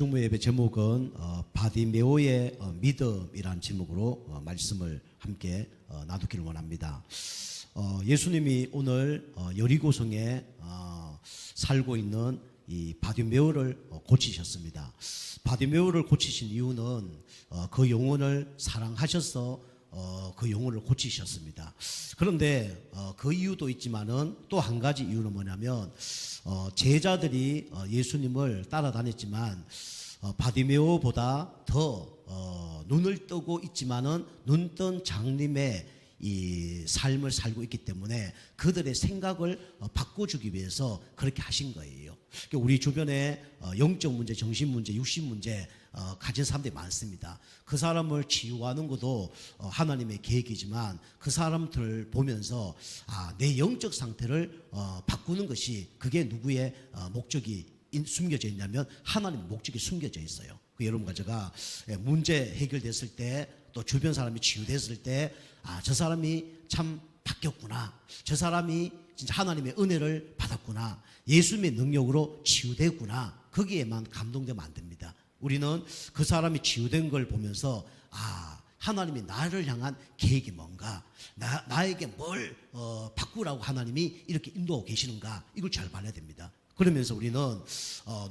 중보 예배 제목은 바디메오의 믿음이라는 제목으로 말씀을 함께 나누기를 원합니다. 예수님이 오늘 여리고성에 살고 있는 이 바디메오를 고치셨습니다. 바디메오를 고치신 이유는 그 영혼을 사랑하셔서 그 영혼을 고치셨습니다. 그런데 그 이유도 있지만은 또 한 가지 이유는 뭐냐면 제자들이 예수님을 따라다녔지만 바디메오보다 더 눈을 뜨고 있지만은 눈뜬 장님의 이 삶을 살고 있기 때문에 그들의 생각을 바꿔주기 위해서 그렇게 하신 거예요. 우리 주변에 영적 문제, 정신 문제, 육신 문제 가진 사람들이 많습니다. 그 사람을 치유하는 것도 하나님의 계획이지만 그 사람들 보면서 내 영적 상태를 바꾸는 것이 그게 누구의 목적이 숨겨져 있냐면 하나님의 목적이 숨겨져 있어요. 여러분과 제가 문제 해결됐을 때 또 주변 사람이 치유됐을 때 저 사람이 참 바뀌었구나, 저 사람이 진짜 하나님의 은혜를 받았구나, 예수님의 능력으로 치유됐구나, 거기에만 감동되면 안 됩니다. 우리는 그 사람이 치유된 걸 보면서 하나님이 나를 향한 계획이 뭔가, 나에게 뭘 바꾸라고 하나님이 이렇게 인도하고 계시는가, 이걸 잘 봐야 됩니다. 그러면서 우리는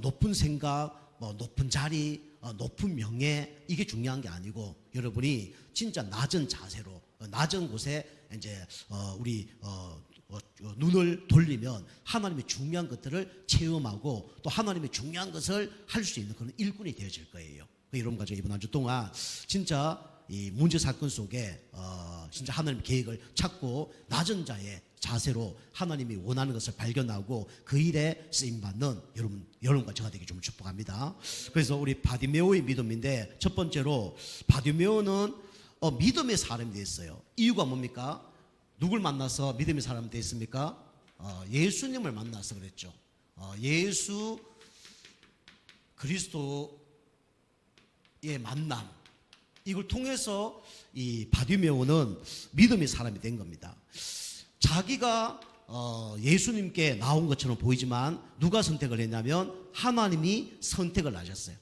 높은 생각, 높은 자리, 높은 명예, 이게 중요한 게 아니고 여러분이 진짜 낮은 자세로, 낮은 곳에 이제 우리 눈을 돌리면 하나님의 중요한 것들을 체험하고 또 하나님의 중요한 것을 할 수 있는 그런 일꾼이 되어질 거예요. 여러분과 저 이번 한 주 동안 진짜 이 문제 사건 속에 진짜 하나님의 계획을 찾고 낮은 자의 자세로 하나님이 원하는 것을 발견하고 그 일에 쓰임받는 여러분과 저가 되기 좀 축복합니다. 그래서 우리 바디메오의 믿음인데, 첫 번째로 바디메오는 믿음의 사람이 됐어요. 이유가 뭡니까? 누굴 만나서 믿음의 사람이 됐습니까? 예수님을 만나서 그랬죠. 예수 그리스도의 만남, 이걸 통해서 이 바디메오는 믿음의 사람이 된 겁니다. 자기가 예수님께 나온 것처럼 보이지만 누가 선택을 했냐면 하나님이 선택을 하셨어요.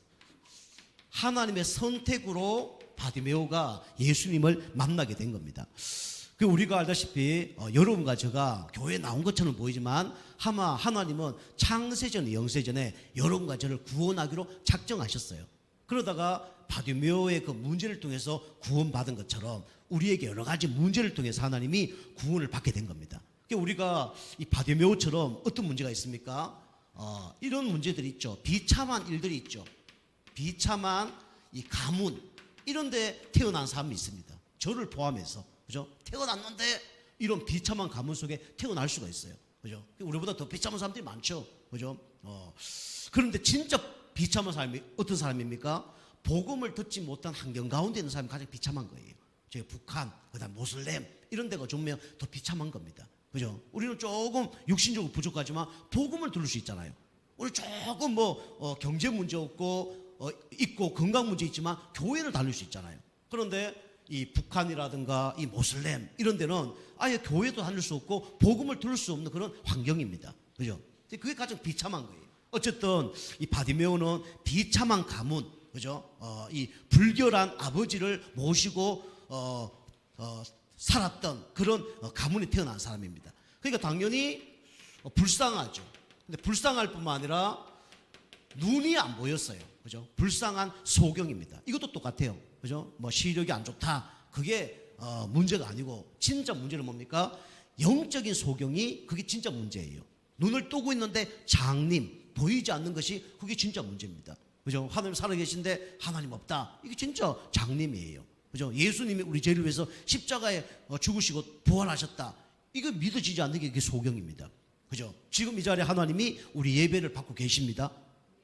하나님의 선택으로 바디메오가 예수님을 만나게 된 겁니다. 우리가 알다시피 여러분과 제가 교회에 나온 것처럼 보이지만 아마 하나님은 창세전에, 영세전에 여러분과 저를 구원하기로 작정하셨어요. 그러다가 바디메오의 그 문제를 통해서 구원받은 것처럼 우리에게 여러 가지 문제를 통해서 하나님이 구원을 받게 된 겁니다. 우리가 이 바디메오처럼 어떤 문제가 있습니까? 이런 문제들이 있죠. 비참한 일들이 있죠. 비참한 이 가문, 이런 데 태어난 사람이 있습니다. 저를 포함해서. 그죠? 태어났는데 이런 비참한 가문 속에 태어날 수가 있어요. 그죠? 우리보다 더 비참한 사람들이 많죠. 그죠? 그런데 진짜 비참한 사람이 어떤 사람입니까? 복음을 듣지 못한 환경 가운데 있는 사람이 가장 비참한 거예요. 저희 북한, 그다음 모슬렘, 이런 데가 좀 더 비참한 겁니다. 그죠? 우리는 조금 육신적으로 부족하지만 복음을 들을 수 있잖아요. 우리 조금 경제 문제 없고 있고 건강 문제 있지만 교회를 다닐 수 있잖아요. 그런데 이 북한이라든가 이 모슬렘, 이런 데는 아예 교회도 다닐 수 없고 복음을 들을 수 없는 그런 환경입니다. 그죠? 그게 가장 비참한 거예요. 어쨌든 이 바디메오는 비참한 가문, 그죠? 이 불결한 아버지를 모시고 살았던 그런 가문에 태어난 사람입니다. 그러니까 당연히 불쌍하죠. 근데 불쌍할 뿐만 아니라 눈이 안 보였어요. 그죠? 불쌍한 소경입니다. 이것도 똑같아요. 그죠? 시력이 안 좋다, 그게 문제가 아니고 진짜 문제는 뭡니까? 영적인 소경이, 그게 진짜 문제예요. 눈을 뜨고 있는데 장님, 보이지 않는 것이, 그게 진짜 문제입니다. 그죠? 하나님 살아계신데 하나님 없다, 이게 진짜 장님이에요. 그죠? 예수님이 우리 죄를 위해서 십자가에 죽으시고 부활하셨다, 이거 믿어지지 않는 게, 이게 소경입니다. 그죠? 지금 이 자리에 하나님이 우리 예배를 받고 계십니다.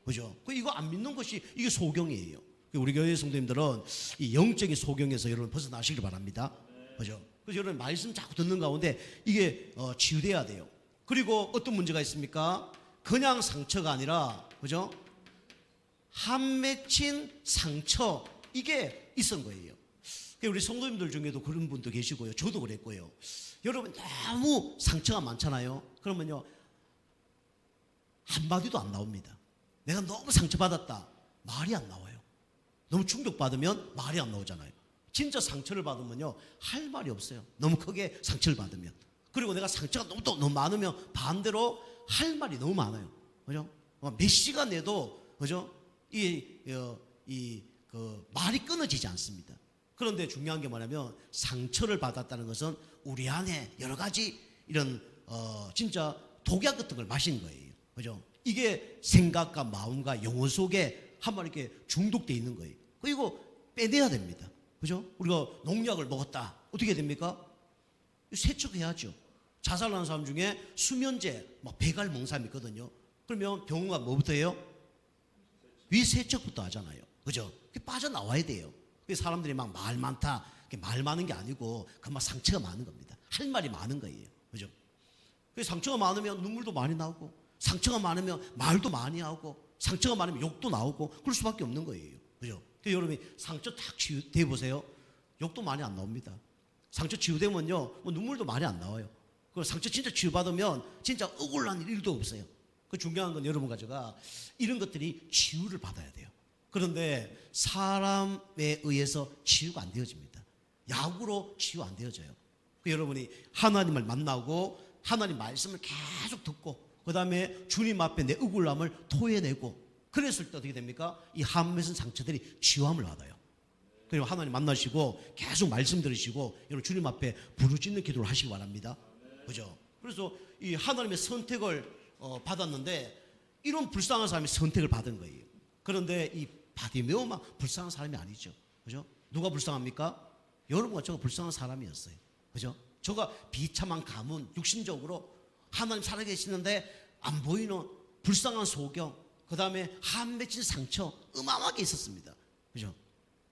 그죠? 이거 안 믿는 것이, 이게 소경이에요. 우리 교회 성도님들은 이 영적인 소경에서 여러분 벗어나시길 바랍니다. 그죠? 그래서 여러분 말씀 자꾸 듣는 가운데 이게 치유돼야 돼요. 그리고 어떤 문제가 있습니까? 그냥 상처가 아니라, 그죠? 한 맺힌 상처, 이게 있은 거예요. 우리 성도님들 중에도 그런 분도 계시고요. 저도 그랬고요. 여러분 너무 상처가 많잖아요. 그러면요, 한마디도 안 나옵니다. 내가 너무 상처받았다. 말이 안 나와요. 너무 충격받으면 말이 안 나오잖아요. 진짜 상처를 받으면요, 할 말이 없어요. 너무 크게 상처를 받으면. 그리고 내가 상처가 너무 많으면 반대로 할 말이 너무 많아요. 그죠? 몇 시간 내도, 그죠? 말이 끊어지지 않습니다. 그런데 중요한 게 뭐냐면, 상처를 받았다는 것은 우리 안에 여러 가지 이런, 진짜 독약 같은 걸 마신 거예요. 그죠? 이게 생각과 마음과 영혼 속에 한번 이렇게 중독되어 있는 거예요. 그리고 빼내야 됩니다. 그죠? 우리가 농약을 먹었다. 어떻게 됩니까? 세척해야죠. 자살하는 사람 중에 수면제, 배갈멍 사람이 있거든요. 그러면 병원 가면 뭐부터 해요? 위세척부터 하잖아요. 그죠? 빠져나와야 돼요. 사람들이 막 말 많다. 말 많은 게 아니고 그만 상처가 많은 겁니다. 할 말이 많은 거예요. 그죠? 상처가 많으면 눈물도 많이 나오고, 상처가 많으면 말도 많이 하고, 상처가 많으면 욕도 나오고, 그럴 수밖에 없는 거예요. 그죠? 여러분이 상처 딱 치유돼 보세요. 욕도 많이 안 나옵니다. 상처 치유되면요, 눈물도 많이 안 나와요. 그 상처 진짜 치유받으면 진짜 억울한 일도 없어요. 그 중요한 건 여러분과 제가 이런 것들이 치유를 받아야 돼요. 그런데 사람에 의해서 치유가 안 되어집니다. 약으로 치유 안 되어져요. 여러분이 하나님을 만나고 하나님 말씀을 계속 듣고, 그 다음에 주님 앞에 내 억울함을 토해내고, 그랬을 때 어떻게 됩니까? 이 한맺은 상처들이 치유함을 받아요. 그리고 하나님 만나시고 계속 말씀 들으시고, 여러분 주님 앞에 부르짖는 기도를 하시기 바랍니다. 그죠? 그래서 이 하나님의 선택을 받았는데, 이런 불쌍한 사람이 선택을 받은 거예요. 그런데 이 바디메오만 불쌍한 사람이 아니죠. 그죠? 누가 불쌍합니까? 여러분과 저가 불쌍한 사람이었어요. 그죠? 저가 비참한 가문, 육신적으로 하나님 살아계시는데 안 보이는 불쌍한 소경, 그 다음에 한 맺힌 상처 어마어마하게 있었습니다. 그죠?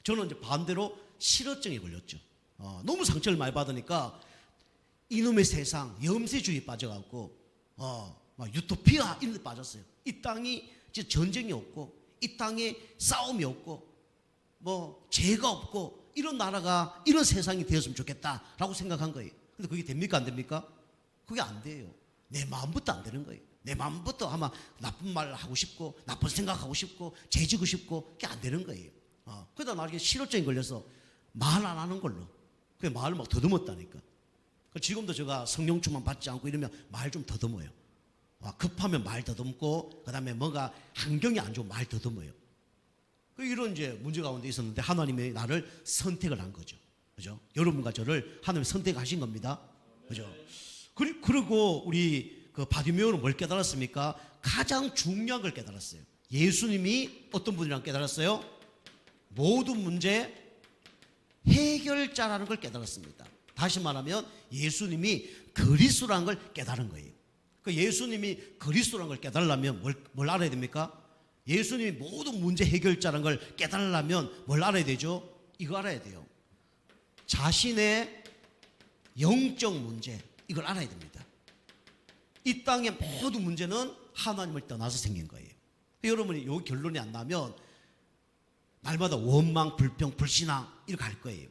저는 이제 반대로 실어증에 걸렸죠. 너무 상처를 많이 받으니까 이놈의 세상, 염세주의에 빠져갖고, 유토피아 이런 데 빠졌어요. 이 땅이 이제 전쟁이 없고, 이 땅에 싸움이 없고, 죄가 없고, 이런 나라가, 이런 세상이 되었으면 좋겠다라고 생각한 거예요. 근데 그게 됩니까? 안 됩니까? 그게 안 돼요. 내 마음부터 안 되는 거예요. 내 마음부터 아마 나쁜 말 하고 싶고, 나쁜 생각하고 싶고, 죄지고 싶고, 그게 안 되는 거예요. 그러다 나중에 실효증이 걸려서 말 안 하는 걸로. 그 말을 막 더듬었다니까. 지금도 제가 성령 충만 받지 않고 이러면 말 좀 더듬어요. 급하면 말 더듬고, 그 다음에 뭔가 환경이 안 좋으면 말 더듬어요. 이런 이제 문제 가운데 있었는데 하나님이 나를 선택을 한 거죠. 그죠? 여러분과 저를 하나님이 선택하신 겁니다. 그죠? 그리고 우리 그 바디메오는 뭘 깨달았습니까? 가장 중요한 걸 깨달았어요. 예수님이 어떤 분이랑 깨달았어요? 모든 문제 해결자라는 걸 깨달았습니다. 다시 말하면 예수님이 그리스도라는 걸 깨달은 거예요. 그 예수님이 그리스도라는 걸 깨달으려면 뭘 알아야 됩니까? 예수님이 모든 문제 해결자라는 걸 깨달으려면 뭘 알아야 되죠? 이거 알아야 돼요. 자신의 영적 문제, 이걸 알아야 됩니다. 이 땅의 모든 문제는 하나님을 떠나서 생긴 거예요. 여러분이 요 결론이 안 나면 날마다 원망, 불평, 불신앙 이렇게 갈 거예요.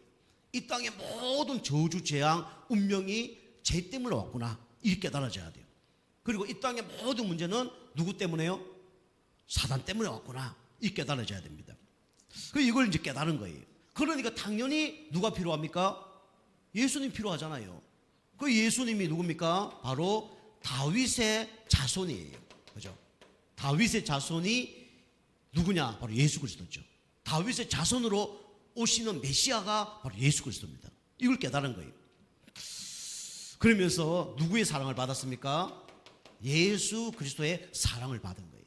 이 땅의 모든 저주, 재앙, 운명이 죄 때문에 왔구나, 이렇게 깨달아져야 돼요. 그리고 이 땅의 모든 문제는 누구 때문에요? 사단 때문에 왔구나, 이렇게 깨달아져야 됩니다. 이걸 이제 깨달은 거예요. 그러니까 당연히 누가 필요합니까? 예수님 필요하잖아요. 그 예수님이 누굽니까? 바로 다윗의 자손이에요. 그죠? 다윗의 자손이 누구냐? 바로 예수 그리스도죠. 다윗의 자손으로 오시는 메시아가 바로 예수 그리스도입니다. 이걸 깨달은 거예요. 그러면서 누구의 사랑을 받았습니까? 예수 그리스도의 사랑을 받은 거예요.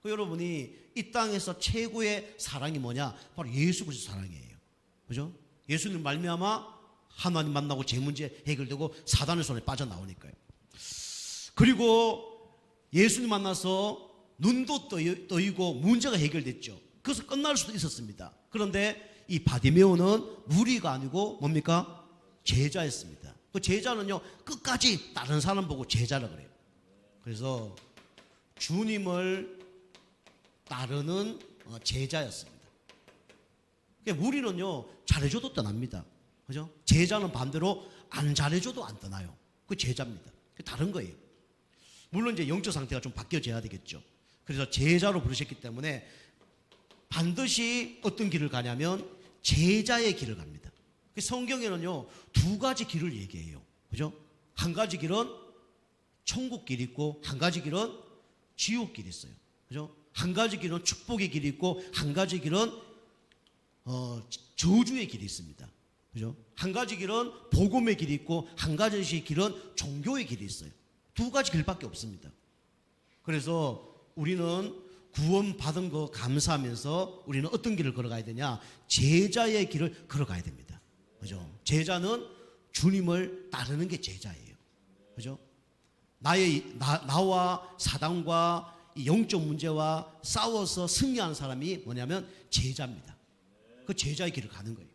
여러분이 이 땅에서 최고의 사랑이 뭐냐? 바로 예수 그리스도 사랑이에요. 그죠? 예수님 말미암아 하나님 만나고 제 문제 해결되고 사단의 손에 빠져나오니까요. 그리고 예수님 만나서 눈도 떠이고 문제가 해결됐죠. 그래서 끝날 수도 있었습니다. 그런데 이 바디메오는 무리가 아니고 뭡니까? 제자였습니다. 그 제자는요, 끝까지 다른 사람 보고 제자라 그래요. 그래서 주님을 따르는 제자였습니다. 무리는요, 잘해줘도 떠납니다. 그죠? 제자는 반대로 안 잘해줘도 안 떠나요. 그 제자입니다. 다른 거예요. 물론 이제 영적 상태가 좀 바뀌어져야 되겠죠. 그래서 제자로 부르셨기 때문에 반드시 어떤 길을 가냐면 제자의 길을 갑니다. 성경에는요, 두 가지 길을 얘기해요. 그죠? 한 가지 길은 천국 길이 있고, 한 가지 길은 지옥 길이 있어요. 그죠? 한 가지 길은 축복의 길이 있고, 한 가지 길은 저주의 길이 있습니다. 그죠? 한 가지 길은 복음의 길이 있고, 한 가지 길은 종교의 길이 있어요. 두 가지 길밖에 없습니다. 그래서 우리는 구원받은 거 감사하면서 우리는 어떤 길을 걸어가야 되냐? 제자의 길을 걸어가야 됩니다. 그죠? 제자는 주님을 따르는 게 제자예요. 그죠? 나와 사단과 이 영적 문제와 싸워서 승리하는 사람이 뭐냐면 제자입니다. 그 제자의 길을 가는 거예요.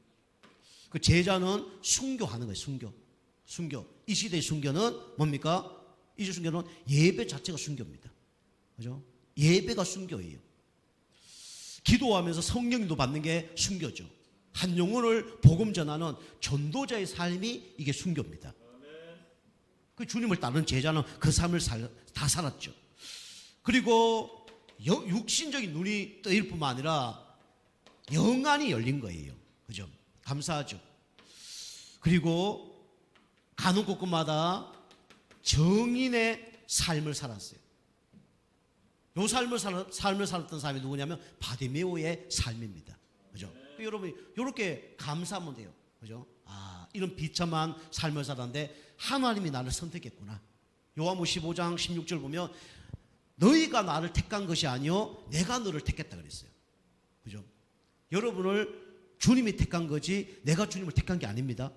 그 제자는 순교하는 거예요. 순교. 이 시대의 순교는 뭡니까? 이 시대 순교는 예배 자체가 순교입니다. 그죠? 예배가 순교예요. 기도하면서 성령도 받는 게 순교죠. 한 영혼을 복음 전하는 전도자의 삶이 이게 순교입니다. 그 주님을 따르는 제자는 그 삶을 다 살았죠. 그리고 육신적인 눈이 뜨일 뿐만 아니라 영안이 열린 거예요. 그죠? 감사하죠. 그리고 가는 곳곳마다 정인의 삶을 살았어요. 요 삶을 살았던 사람이 누구냐면 바디메오의 삶입니다. 그죠? 여러분이 이렇게 감사하면 돼요. 그죠? 이런 비참한 삶을 살았는데 하나님이 나를 선택했구나. 요한복음 15장 16절 보면 너희가 나를 택한 것이 아니요 내가 너를 택했다 그랬어요. 그죠? 여러분을 주님이 택한 거지 내가 주님을 택한 게 아닙니다.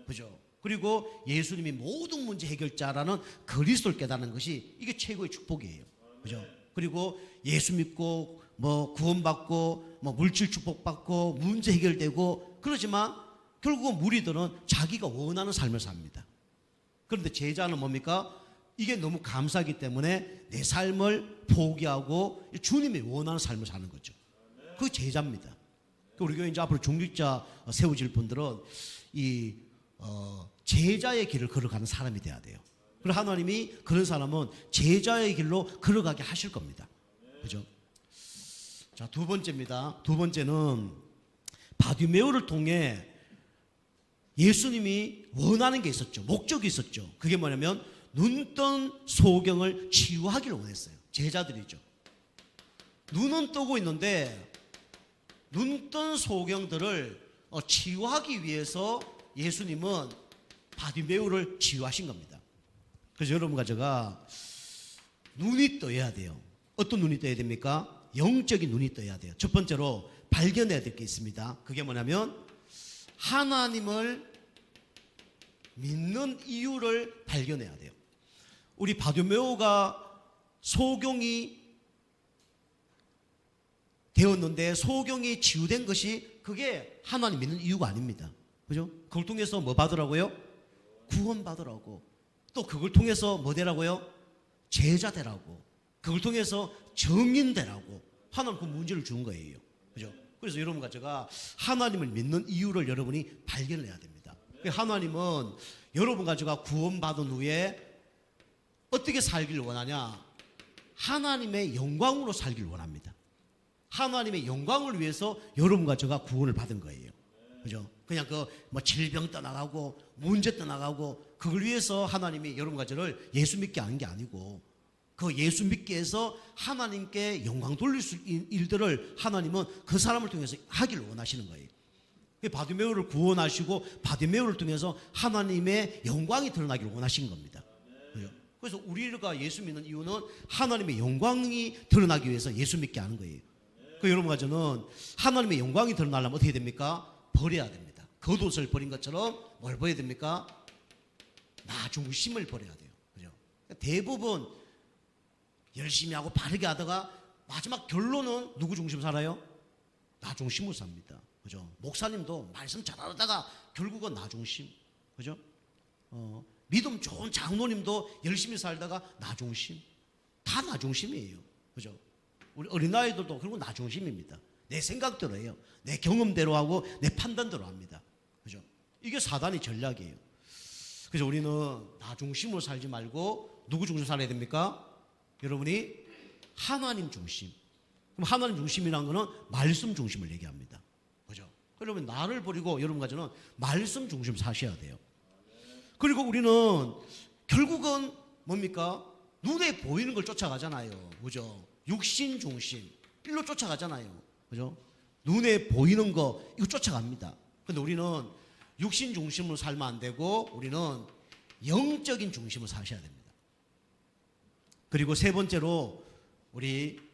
그죠? 그리고 예수님이 모든 문제 해결자라는 그리스도를 깨닫는 것이 이게 최고의 축복이에요. 그죠? 그리고 예수 믿고 뭐 구원받고 뭐 물질 축복받고 문제 해결되고 그러지만 결국은 무리들은 자기가 원하는 삶을 삽니다. 그런데 제자는 뭡니까? 이게 너무 감사하기 때문에 내 삶을 포기하고 주님이 원하는 삶을 사는 거죠. 그게 제자입니다. 우리 교회 이제 앞으로 중직자 세워질 분들은 이 제자의 길을 걸어가는 사람이 돼야 돼요. 그리고 하나님이 그런 사람은 제자의 길로 걸어가게 하실 겁니다. 그죠? 자, 두 번째입니다. 두 번째는 바디메오를 통해 예수님이 원하는 게 있었죠. 목적이 있었죠. 그게 뭐냐면 눈뜬 소경을 치유하기를 원했어요. 제자들이죠. 눈은 뜨고 있는데 눈뜬 소경들을 치유하기 위해서 예수님은 바디메오를 치유하신 겁니다. 그래서 여러분과 제가 눈이 떠야 돼요. 어떤 눈이 떠야 됩니까? 영적인 눈이 떠야 돼요. 첫 번째로 발견해야 될 게 있습니다. 그게 뭐냐면 하나님을 믿는 이유를 발견해야 돼요. 우리 바디메오가 소경이 되었는데 소경이 치유된 것이 그게 하나님 믿는 이유가 아닙니다. 그죠? 그걸 통해서 뭐 받으라고요? 구원 받으라고. 또 그걸 통해서 뭐 되라고요? 제자 되라고. 그걸 통해서 정인 되라고. 하나님 그 문제를 준 거예요. 그죠? 그래서 여러분과 제가 하나님을 믿는 이유를 여러분이 발견을 해야 됩니다. 하나님은 여러분과 제가 구원받은 후에 어떻게 살기를 원하냐? 하나님의 영광으로 살기를 원합니다. 하나님의 영광을 위해서 여러분과 제가 구원을 받은 거예요. 그죠? 그냥 뭐 질병 떠나가고 문제 떠나가고 그걸 위해서 하나님이 여러분과 저를 예수 믿게 한 게 아니고 그 예수 믿게 해서 하나님께 영광 돌릴 수 있는 일들을 하나님은 그 사람을 통해서 하기를 원하시는 거예요. 바디메오를 구원하시고 바디메오를 통해서 하나님의 영광이 드러나기를 원하신 겁니다. 그래서 우리가 예수 믿는 이유는 하나님의 영광이 드러나기 위해서 예수 믿게 하는 거예요. 여러분과 저는 하나님의 영광이 드러나려면 어떻게 됩니까? 버려야 됩니다. 겉옷을 버린 것처럼 뭘 버려야 됩니까? 나 중심을 버려야 돼요. 그죠? 대부분 열심히 하고 바르게 하다가 마지막 결론은 누구 중심 살아요? 나 중심으로 삽니다. 그죠? 목사님도 말씀 잘하다가 결국은 나 중심. 그죠? 믿음 좋은 장로님도 열심히 살다가 나 중심. 다 나 중심이에요. 그죠? 우리 어린아이들도 결국 나 중심입니다. 내 생각대로 해요. 내 경험대로 하고 내 판단대로 합니다. 그죠? 이게 사단의 전략이에요. 그래서 우리는 나 중심으로 살지 말고 누구 중심으로 살아야 됩니까? 여러분이 하나님 중심. 그럼 하나님 중심이라는 거는 말씀 중심을 얘기합니다. 그죠? 그러면 나를 버리고 여러분 가지고는 말씀 중심 사셔야 돼요. 그리고 우리는 결국은 뭡니까? 눈에 보이는 걸 쫓아가잖아요. 그죠? 육신 중심. 일로 쫓아가잖아요. 그죠? 눈에 보이는 거, 이거 쫓아갑니다. 근데 우리는 육신 중심으로 살면 안 되고, 우리는 영적인 중심으로 사셔야 됩니다. 그리고 세 번째로, 우리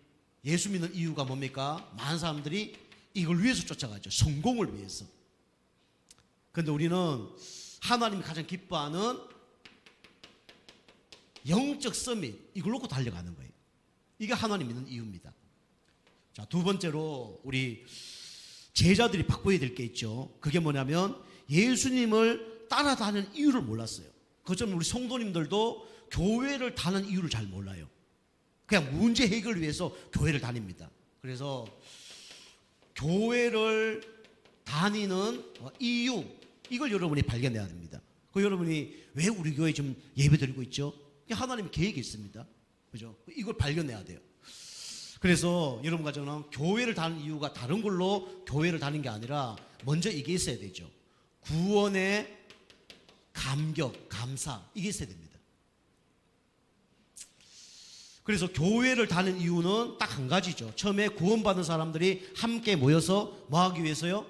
예수 믿는 이유가 뭡니까? 많은 사람들이 이걸 위해서 쫓아가죠. 성공을 위해서. 근데 우리는 하나님이 가장 기뻐하는 영적 서밋, 이걸 놓고 달려가는 거예요. 이게 하나님 믿는 이유입니다. 자, 두 번째로 우리 제자들이 바꿔야 될 게 있죠. 그게 뭐냐면 예수님을 따라다니는 이유를 몰랐어요. 그처럼 우리 성도님들도 교회를 다니는 이유를 잘 몰라요. 그냥 문제 해결을 위해서 교회를 다닙니다. 그래서 교회를 다니는 이유, 이걸 여러분이 발견해야 됩니다. 그 여러분이 왜 우리 교회 지금 예배 드리고 있죠? 하나님 계획이 있습니다. 그죠? 이걸 발견해야 돼요. 그래서 여러분 가정은 교회를 다니는 이유가 다른 걸로 교회를 다니는 게 아니라 먼저 이게 있어야 되죠. 구원의 감격, 감사, 이게 있어야 됩니다. 그래서 교회를 다니는 이유는 딱 한 가지죠. 처음에 구원받은 사람들이 함께 모여서 뭐 하기 위해서요?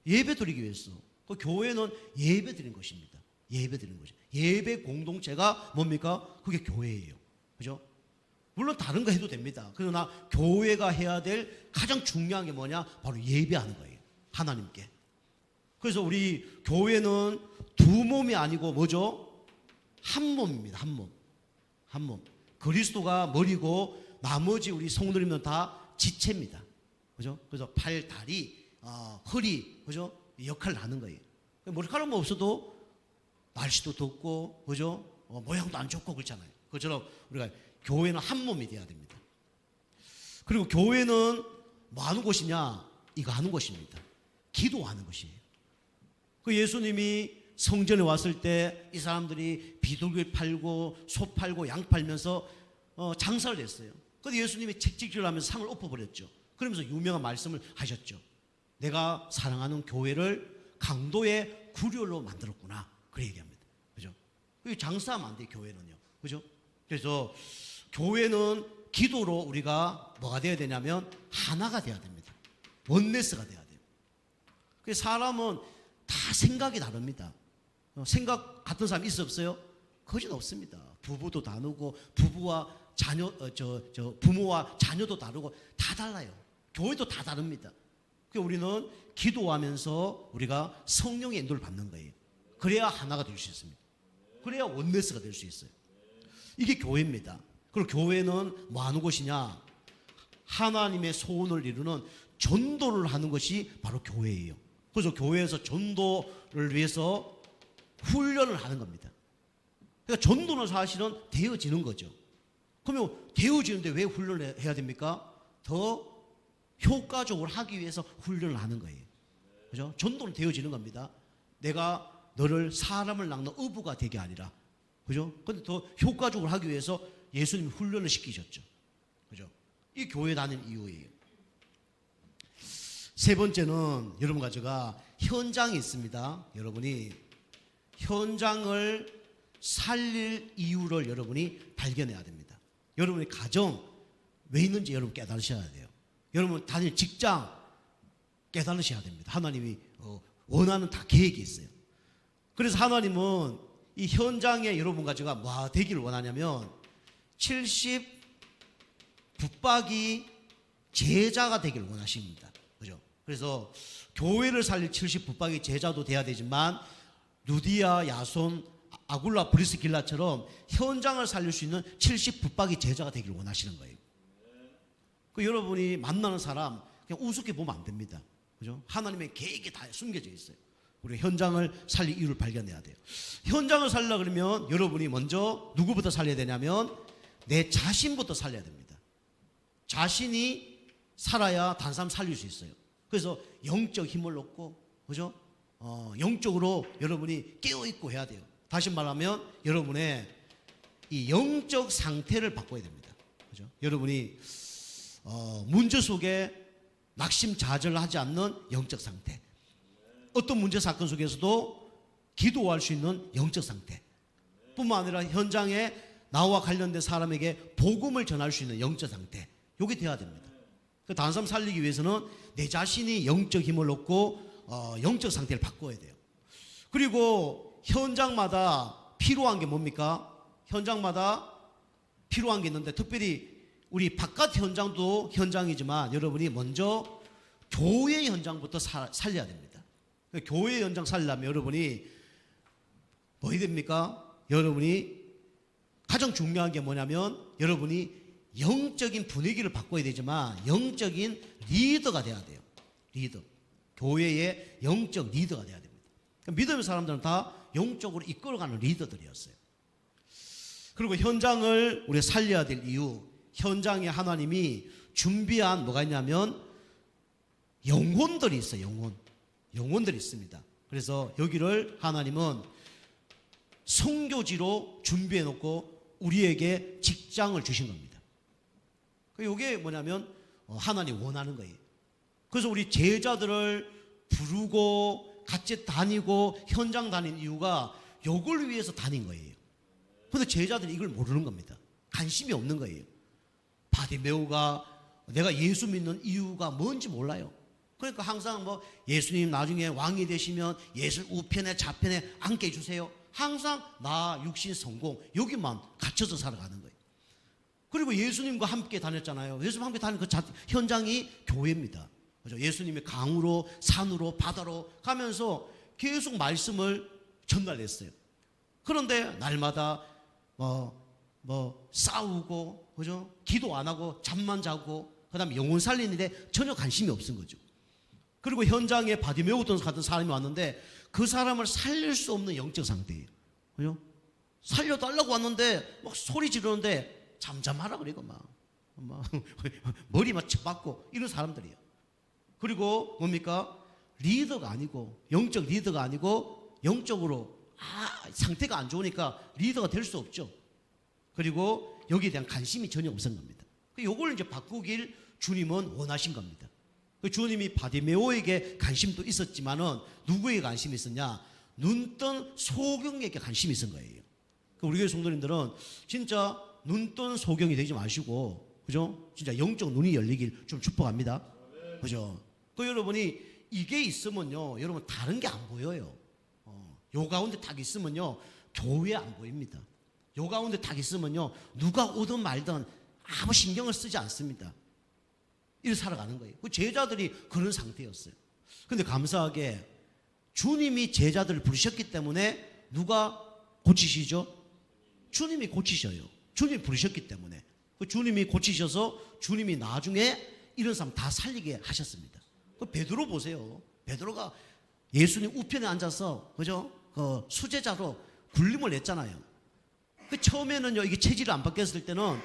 예배 드리기 위해서. 그 교회는 예배 드리는 것입니다. 예배 드리는 것이죠. 예배 공동체가 뭡니까? 그게 교회예요. 그죠? 물론 다른 거 해도 됩니다. 그러나 교회가 해야 될 가장 중요한 게 뭐냐? 바로 예배하는 거예요. 하나님께. 그래서 우리 교회는 두 몸이 아니고 뭐죠? 한 몸입니다. 한 몸. 한 몸. 그리스도가 머리고 나머지 우리 성도님은 다 지체입니다. 그죠? 그래서 팔, 다리, 허리, 그죠? 역할을 하는 거예요. 머리카락만 없어도 날씨도 덥고, 그죠? 모양도 안 좋고 그렇잖아요. 그처럼 우리가 교회는 한 몸이 돼야 됩니다. 그리고 교회는 뭐 하는 곳이냐? 이거 하는 곳입니다. 기도하는 것이에요. 그 예수님이 성전에 왔을 때 이 사람들이 비둘기 팔고 소 팔고 양 팔면서 장사를 했어요. 그런데 예수님이 채찍질을 하면서 상을 엎어버렸죠. 그러면서 유명한 말씀을 하셨죠. 내가 사랑하는 교회를 강도의 구렬로 만들었구나. 그래 얘기합니다. 그죠? 장사하면 안 돼요, 교회는요. 그죠? 그래서 교회는 기도로 우리가 뭐가 돼야 되냐면 하나가 돼야 됩니다. 원네스가 돼야 돼요. 그래서 사람은 다 생각이 다릅니다. 생각 같은 사람 있어 없어요? 거진 없습니다. 부부도 다르고 부부와 자녀, 부모와 자녀도 다르고 다 달라요. 교회도 다 다릅니다. 그래서 우리는 기도하면서 우리가 성령의 인도를 받는 거예요. 그래야 하나가 될 수 있습니다. 그래야 원네스가 될 수 있어요. 이게 교회입니다. 그리고 교회는 뭐 하는 곳이냐? 하나님의 소원을 이루는 전도를 하는 것이 바로 교회예요. 그래서 교회에서 전도를 위해서 훈련을 하는 겁니다. 그러니까 전도는 사실은 되어지는 거죠. 그러면 되어지는데 왜 훈련을 해야 됩니까? 더 효과적으로 하기 위해서 훈련을 하는 거예요. 그죠? 전도는 되어지는 겁니다. 내가 너를 사람을 낚는 어부가 되게 아니라, 그죠? 근데 더 효과적으로 하기 위해서 예수님이 훈련을 시키셨죠. 그죠? 이 교회 다니는 이유예요. 세 번째는 여러분 가져가 현장이 있습니다. 여러분이 현장을 살릴 이유를 여러분이 발견해야 됩니다. 여러분의 가정 왜 있는지 여러분 깨달으셔야 돼요. 여러분 다니는 직장 깨달으셔야 됩니다. 하나님이 원하는 다 계획이 있어요. 그래서 하나님은 이 현장에 여러분 가져가 뭐 되기를 원하냐면 70 붙박이 제자가 되기를 원하십니다. 그죠? 그래서 교회를 살릴 70 붙박이 제자도 돼야 되지만 루디아, 야손, 아굴라, 브리스길라처럼 현장을 살릴 수 있는 70 붙박이 제자가 되기를 원하시는 거예요. 그 여러분이 만나는 사람 그냥 우습게 보면 안 됩니다. 그죠? 하나님의 계획이 다 숨겨져 있어요. 우리 현장을 살릴 이유를 발견해야 돼요. 현장을 살려고 그러면 여러분이 먼저 누구부터 살려야 되냐면 내 자신부터 살려야 됩니다. 자신이 살아야 다른 사람 살릴 수 있어요. 그래서 영적 힘을 얻고, 그죠? 영적으로 여러분이 깨어있고 해야 돼요. 다시 말하면 여러분의 이 영적 상태를 바꿔야 됩니다. 그죠? 여러분이 문제 속에 낙심자절하지 않는 영적 상태. 어떤 문제 사건 속에서도 기도할 수 있는 영적 상태. 뿐만 아니라 현장에 나와 관련된 사람에게 복음을 전할 수 있는 영적 상태. 이게 돼야 됩니다. 다른 사람 살리기 위해서는 내 자신이 영적 힘을 얻고 영적 상태를 바꿔야 돼요. 그리고 현장마다 필요한 게 뭡니까? 현장마다 필요한 게 있는데, 특별히 우리 바깥 현장도 현장이지만 여러분이 먼저 교회 현장부터 살려야 됩니다. 교회 현장 살려면 여러분이 뭐 해야 됩니까? 여러분이 가장 중요한 게 뭐냐면 여러분이 영적인 분위기를 바꿔야 되지만 영적인 리더가 돼야 돼요. 리더. 교회의 영적 리더가 돼야 됩니다. 믿음의 사람들은 다 영적으로 이끌어가는 리더들이었어요. 그리고 현장을 우리가 살려야 될 이유, 현장에 하나님이 준비한 뭐가 있냐면 영혼들이 있어요. 영혼들이 있습니다. 그래서 여기를 하나님은 선교지로 준비해 놓고 우리에게 직장을 주신 겁니다. 이게 뭐냐면 하나님 원하는 거예요. 그래서 우리 제자들을 부르고 같이 다니고 현장 다닌 이유가 요걸 위해서 다닌 거예요. 그런데 제자들이 이걸 모르는 겁니다. 관심이 없는 거예요. 바디메오가 내가 예수 믿는 이유가 뭔지 몰라요. 그러니까 항상 뭐 예수님 나중에 왕이 되시면 예수 우편에 좌편에 앉게 해주세요. 항상 나 육신 성공 여기만 갇혀서 살아가는 거예요. 그리고 예수님과 함께 다녔잖아요. 예수님과 함께 다니는 그 현장이 교회입니다. 그죠? 예수님이 강으로 산으로 바다로 가면서 계속 말씀을 전달했어요. 그런데 날마다 싸우고, 그죠? 기도 안 하고 잠만 자고, 그다음에 영혼 살리는데 전혀 관심이 없은 거죠. 그리고 현장에 바디메오 같은 사람이 왔는데 그 사람을 살릴 수 없는 영적 상태예요. 그죠? 살려달라고 왔는데 막 소리 지르는데 잠잠하라 그래요. 막 머리만 쳐박고 이런 사람들이에요. 그리고 뭡니까? 리더가 아니고, 영적 리더가 아니고 영적으로 상태가 안 좋으니까 리더가 될 수 없죠. 그리고 여기에 대한 관심이 전혀 없은 겁니다. 이걸 이제 바꾸길 주님은 원하신 겁니다. 주님이 바디메오에게 관심도 있었지만은 누구에게 관심이 있었냐? 눈뜬 소경에게 관심이 있은 거예요. 우리 교회 성도님들은 진짜 눈뜬 소경이 되지 마시고, 그죠? 진짜 영적 눈이 열리길 좀 축복합니다. 그죠? 여러분이 이게 있으면요, 여러분 다른 게 안 보여요. 요 가운데 딱 있으면요, 교회 안 보입니다. 요 가운데 딱 있으면요, 누가 오든 말든 아무 신경을 쓰지 않습니다. 이렇게 살아가는 거예요. 제자들이 그런 상태였어요. 그런데 감사하게 주님이 제자들을 부르셨기 때문에 누가 고치시죠? 주님이 고치셔요. 주님이 부르셨기 때문에. 주님이 고치셔서 주님이 나중에 이런 사람 다 살리게 하셨습니다. 베드로 보세요. 베드로가 예수님 우편에 앉아서, 그죠? 수제자로 굴림을 냈잖아요. 처음에는요, 이게 체질을 안 바뀌었을 때는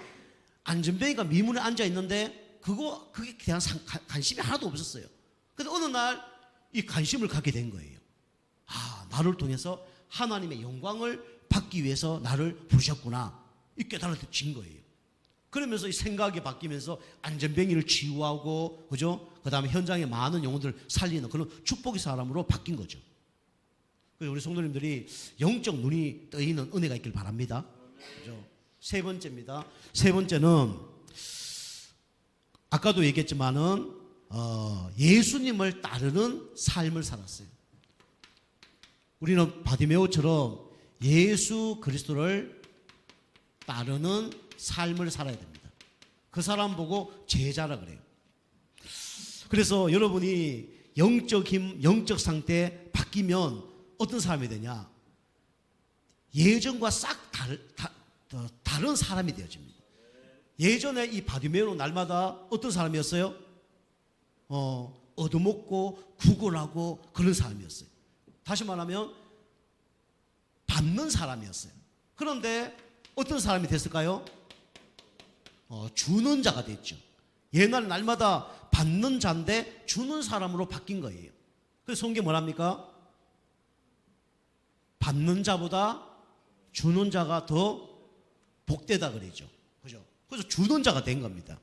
안전뱅이가 미문에 앉아 있는데 그게 대한 관심이 하나도 없었어요. 근데 어느 날 이 관심을 갖게 된 거예요. 나를 통해서 하나님의 영광을 받기 위해서 나를 부르셨구나. 이 깨달아진 거예요. 그러면서 이 생각이 바뀌면서 안전뱅이를 치유하고, 그죠? 그 다음에 현장에 많은 영혼들을 살리는 그런 축복의 사람으로 바뀐 거죠. 그래서 우리 성도님들이 영적 눈이 떠있는 은혜가 있길 바랍니다. 그죠? 세 번째입니다. 세 번째는 아까도 얘기했지만은 예수님을 따르는 삶을 살았어요. 우리는 바디메오처럼 예수 그리스도를 따르는 삶을 살아야 됩니다. 그 사람 보고 제자라 그래요. 그래서 여러분이 영적 힘, 영적 상태 바뀌면 어떤 사람이 되냐? 예전과 싹 다른 사람이 되어집니다. 예전에 이 바디메오는 날마다 어떤 사람이었어요? 얻어먹고 구걸하고 그런 사람이었어요. 다시 말하면 받는 사람이었어요. 그런데 어떤 사람이 됐을까요? 주는 자가 됐죠. 옛날 날마다 받는 자인데 주는 사람으로 바뀐 거예요. 그래서 성경이 뭐랍니까? 받는 자보다 주는 자가 더 복되다 그러죠. 그죠? 그래서 주는 자가 된 겁니다.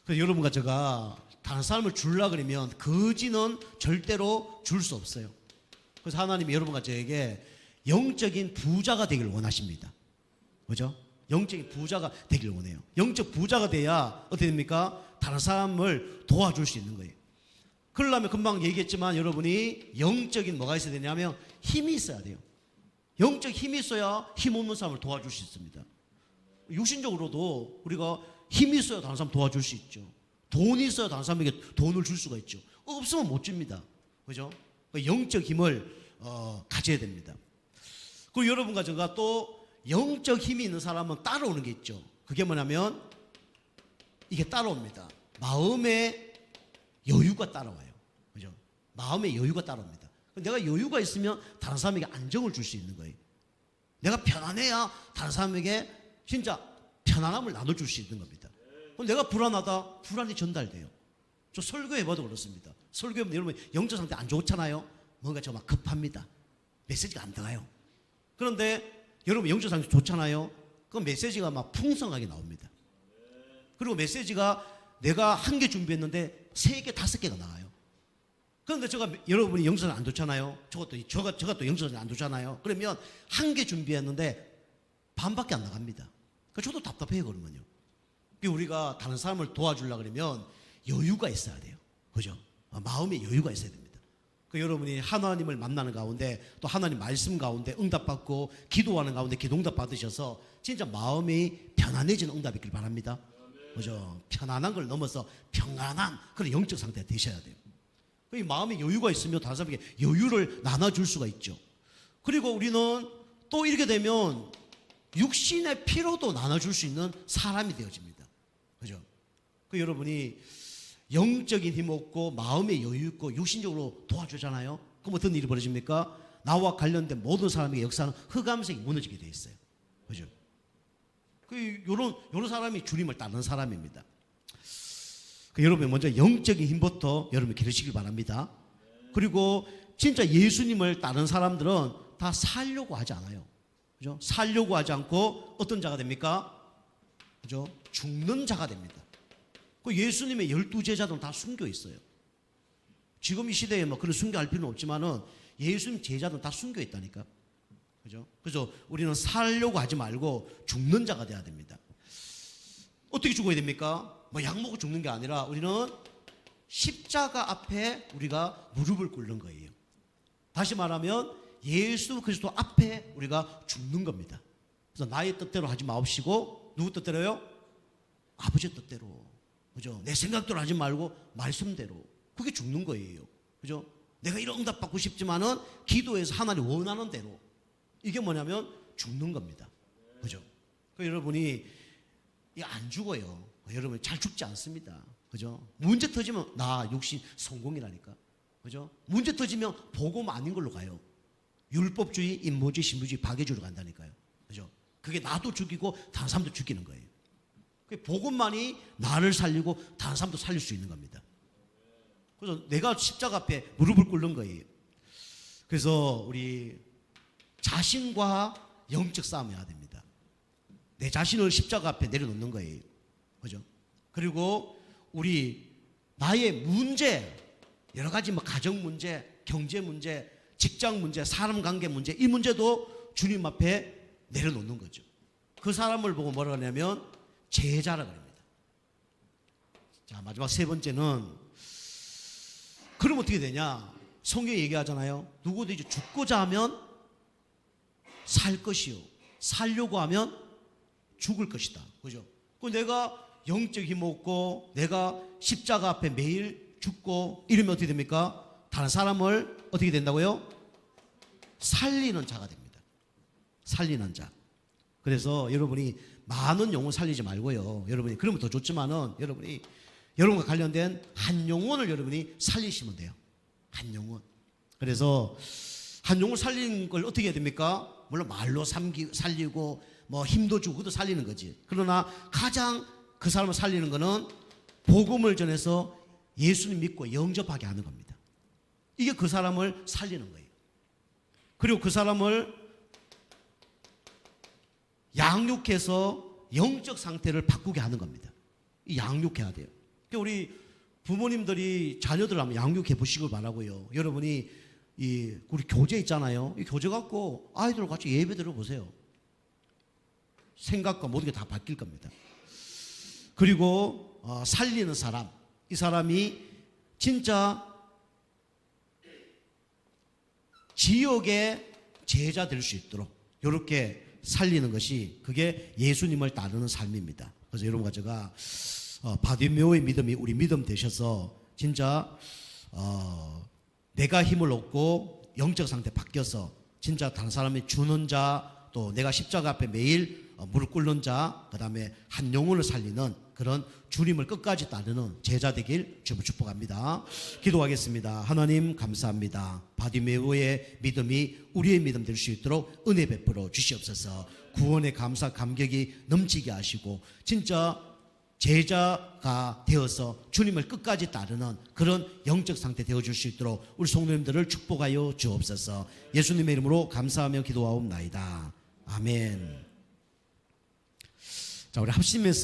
그래서 여러분과 제가 다른 사람을 주려고 그러면 거지는 절대로 줄 수 없어요. 그래서 하나님이 여러분과 저에게 영적인 부자가 되길 원하십니다. 그죠? 영적인 부자가 되길 원해요. 영적 부자가 돼야 어떻게 됩니까? 다른 사람을 도와줄 수 있는 거예요. 그러려면 금방 얘기했지만 여러분이 영적인 뭐가 있어야 되냐면 힘이 있어야 돼요. 영적 힘이 있어야 힘 없는 사람을 도와줄 수 있습니다. 육신적으로도 우리가 힘이 있어야 다른 사람 도와줄 수 있죠. 돈이 있어야 다른 사람에게 돈을 줄 수가 있죠. 없으면 못 줍니다. 그죠? 영적 힘을 가져야 됩니다. 그리고 여러분과 제가 또 영적 힘이 있는 사람은 따라오는 게 있죠. 그게 뭐냐면 이게 따라옵니다. 마음의 여유가 따라와요. 그죠? 마음의 여유가 따라옵니다. 내가 여유가 있으면 다른 사람에게 안정을 줄 수 있는 거예요. 내가 편안해야 다른 사람에게 진짜 편안함을 나눠줄 수 있는 겁니다. 그럼 내가 불안하다, 불안이 전달돼요. 저 설교해봐도 그렇습니다. 설교해보면 여러분 영적 상태 안 좋잖아요. 뭔가 저 막 급합니다. 메시지가 안 들어가요. 그런데 여러분 영적 상태 좋잖아요. 그 메시지가 막 풍성하게 나옵니다. 그리고 메시지가 내가 1개 준비했는데 3개, 5개가 나와요. 그런데 여러분이 영적상태 안 좋잖아요. 저가 또 영적상태 안 좋잖아요. 그러면 1개 준비했는데 반밖에 안 나갑니다. 그러니까 저도 답답해요, 그러면요. 우리가 다른 사람을 도와주려고 그러면 여유가 있어야 돼요. 그죠? 마음의 여유가 있어야 됩니다. 여러분이 하나님을 만나는 가운데 또 하나님 말씀 가운데 응답받고 기도하는 가운데 기도응답 받으셔서 진짜 마음이 편안해지는 응답이 있길 바랍니다. 그죠? 편안한 걸 넘어서 평안한 그런 영적 상태가 되셔야 돼요. 이 마음의 여유가 있으면 다른 사람에게 여유를 나눠줄 수가 있죠. 그리고 우리는 또 이렇게 되면 육신의 피로도 나눠줄 수 있는 사람이 되어집니다. 그죠? 여러분이 영적인 힘 없고 마음의 여유 있고 육신적으로 도와주잖아요. 그럼 어떤 일이 벌어집니까? 나와 관련된 모든 사람에게 역사는 흑암색이 무너지게 돼 있어요. 그죠? 요런 사람이 주님을 따르는 사람입니다. 여러분 먼저 영적인 힘부터 여러분 기르시길 바랍니다. 그리고 진짜 예수님을 따르는 사람들은 다 살려고 하지 않아요. 그죠? 살려고 하지 않고 어떤 자가 됩니까? 그죠? 죽는 자가 됩니다. 예수님의 12제자들은 다 순교 있어요. 지금 이 시대에 뭐 그런 순교할 필요는 없지만은 예수님 제자들은 다 순교 있다니까. 그죠? 그래서 우리는 살려고 하지 말고 죽는 자가 돼야 됩니다. 어떻게 죽어야 됩니까? 뭐 약 먹고 죽는 게 아니라 우리는 십자가 앞에 우리가 무릎을 꿇는 거예요. 다시 말하면 예수 그리스도 앞에 우리가 죽는 겁니다. 그래서 나의 뜻대로 하지 마옵시고 누구 뜻대로요? 아버지 뜻대로. 그죠? 내 생각대로 하지 말고 말씀대로. 그게 죽는 거예요. 그죠? 내가 이런 응답 받고 싶지만은 기도해서 하나님 원하는 대로. 이게 뭐냐면 죽는 겁니다. 그죠? 여러분이 안 죽어요. 여러분 잘 죽지 않습니다. 그죠? 문제 터지면 나 육신 성공이라니까. 그죠? 문제 터지면 복음 아닌 걸로 가요. 율법주의, 인본주의, 신부주의, 박애주의로 간다니까요. 그죠? 그게 나도 죽이고 다른 사람도 죽이는 거예요. 복음만이 나를 살리고 다른 사람도 살릴 수 있는 겁니다. 그래서 내가 십자가 앞에 무릎을 꿇는 거예요. 그래서 우리 자신과 영적 싸움을 해야 됩니다. 내 자신을 십자가 앞에 내려놓는 거예요. 그죠? 그리고 우리 나의 문제, 여러 가지 뭐 가정 문제, 경제 문제, 직장 문제, 사람 관계 문제, 이 문제도 주님 앞에 내려놓는 거죠. 그 사람을 보고 뭐라 하냐면 제자라 그럽니다. 자, 마지막 3번째는 그럼 어떻게 되냐? 성경이 얘기하잖아요. 누구도 이제 죽고자 하면 살 것이요, 살려고 하면 죽을 것이다. 그죠? 내가 영적 힘 없고 내가 십자가 앞에 매일 죽고 이러면 어떻게 됩니까? 다른 사람을 어떻게 된다고요? 살리는 자가 됩니다. 살리는 자. 그래서 여러분이 많은 영혼 살리지 말고요. 여러분이 그러면 더 좋지만은 여러분이 여러분과 관련된 한 영혼을 여러분이 살리시면 돼요. 한 영혼. 그래서 한 영혼 살리는 걸 어떻게 해야 됩니까? 물론 말로 살리고 뭐 힘도 주고 그것도 살리는 거지. 그러나 가장 그 사람을 살리는 거는 복음을 전해서 예수님 믿고 영접하게 하는 겁니다. 이게 그 사람을 살리는 거예요. 그리고 그 사람을 양육해서 영적 상태를 바꾸게 하는 겁니다. 이 양육해야 돼요. 그러니까 우리 부모님들이 자녀들 한번 양육해 보시길 바라고요. 여러분이 우리 교재 있잖아요. 이 교재 갖고 아이들과 같이 예배 들어보세요. 생각과 모든 게 다 바뀔 겁니다. 그리고 살리는 사람, 이 사람이 진짜 지역의 제자 될 수 있도록 이렇게 살리는 것이 그게 예수님을 따르는 삶입니다. 그래서 여러분과 제가 바디메오의 믿음이 우리 믿음 되셔서 진짜 내가 힘을 얻고 영적 상태 바뀌어서 진짜 다른 사람이 주는 자, 또 내가 십자가 앞에 매일 무릎 꿇는 자, 그 다음에 한 영혼을 살리는 그런 주님을 끝까지 따르는 제자 되길 주님을 축복합니다. 기도하겠습니다. 하나님 감사합니다. 바디메오의 믿음이 우리의 믿음 될 수 있도록 은혜 베풀어 주시옵소서. 구원의 감사 감격이 넘치게 하시고 진짜 제자가 되어서 주님을 끝까지 따르는 그런 영적 상태 되어줄 수 있도록 우리 성도님들을 축복하여 주옵소서. 예수님의 이름으로 감사하며 기도하옵나이다. 아멘. 자, 우리 합심해서